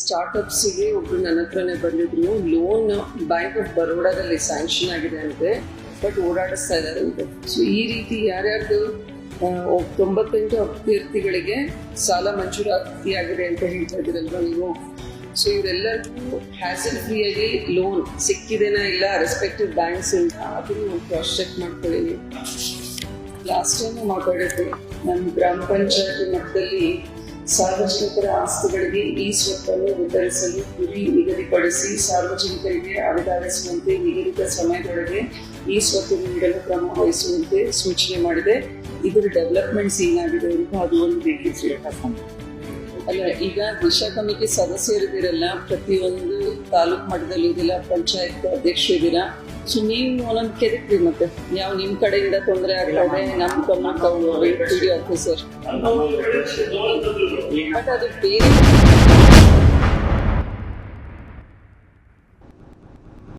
ಸ್ಟಾರ್ಟ್ಅಪ್ಸಿಗೆ ಒಬ್ರು ನನ್ನ ಹತ್ರನೇ ಬಂದಿದ್ರು. ಲೋನ್ ಬ್ಯಾಂಕ್ ಆಫ್ ಬರೋಡಾದಲ್ಲಿ ಸ್ಯಾಂಕ್ಷನ್ ಆಗಿದೆ ಅಂತೆ, ಬಟ್ ಓಡಾಡಿಸ್ತಾ ಇದ್ದಾರೆ ಅಂತೆ. ಸೊ ಈ ರೀತಿ ಯಾರ್ಯಾರ್ದು 98 ಅಭ್ಯರ್ಥಿಗಳಿಗೆ ಸಾಲ ಮಂಜೂರಾತಿ ಆಗಿದೆ ಅಂತ ಹೇಳ್ತಾ ಇದ್ದೀರಲ್ವ ನೀವು. ಸೊ ಇವರೆಲ್ಲರಿಗೂ ಹ್ಯಾಸಲ್ ಫ್ರೀಯಾಗಿ ಲೋನ್ ಸಿಕ್ಕಿದೆನಾ ಇಲ್ಲ ರೆಸ್ಪೆಕ್ಟಿವ್ ಬ್ಯಾಂಕ್ಸ್ ಇಂದ ಅದನ್ನು ಕ್ರಾಸ್ ಚೆಕ್ ಮಾಡ್ಕೊಳ್ಳಿ. ಲಾಸ್ಟ್ ಟೈಮ್ ಮಾತಾಡಿದ್ವಿ, ನಮ್ಮ ಗ್ರಾಮ ಪಂಚಾಯತ್ ಮಟ್ಟದಲ್ಲಿ ಸಾರ್ವಜನಿಕರ ಆಸ್ತಿಗಳಿಗೆ ಈ ಸ್ವತ್ತನ್ನು ವಿತರಿಸಲು ಗುರಿ ನಿಗದಿಪಡಿಸಿ ಸಾರ್ವಜನಿಕರಿಗೆ ಅಲುಗಾಡಿಸುವಂತೆ ನಿಗದಿತ ಸಮಯದೊಳಗೆ ಈ ಸ್ವತ್ತು ನೀಡಲು ಕ್ರಮ ವಹಿಸುವಂತೆ ಸೂಚನೆ ಮಾಡಿದೆ. ಇದರ ಡೆವಲಪ್ಮೆಂಟ್ಸ್ ಏನಾಗಿದೆ ಅಂತ ಅದು ಒಂದು ಬೇಕಿತ್ತು. ಅಲ್ಲ, ಈಗ ದಿಶಾ ಕಮಿಟಿ ಸದಸ್ಯರಿದ್ದೀರಲ್ಲ, ಪ್ರತಿಯೊಂದು ತಾಲೂಕು ಮಟ್ಟದಲ್ಲಿ ಇದೆಲ್ಲ ಪಂಚಾಯತ್ ಅಧ್ಯಕ್ಷರು ಇದ್ದೀರಾ. ಸೊ ನೀವು ಒಂದೊಂದು ಕೆದಕ್ರಿ, ಮತ್ತೆ ಯಾವ ನಿಮ್ಮ ಕಡೆಯಿಂದ ತೊಂದರೆ ಆಗ್ತದೆ ನಮ್ಮ ಗಮನಕ್ಕೆ ವಿಡಿಯೋ ಆಫೀಸರ್, ಬಟ್ ಅದು ಬೇರೆ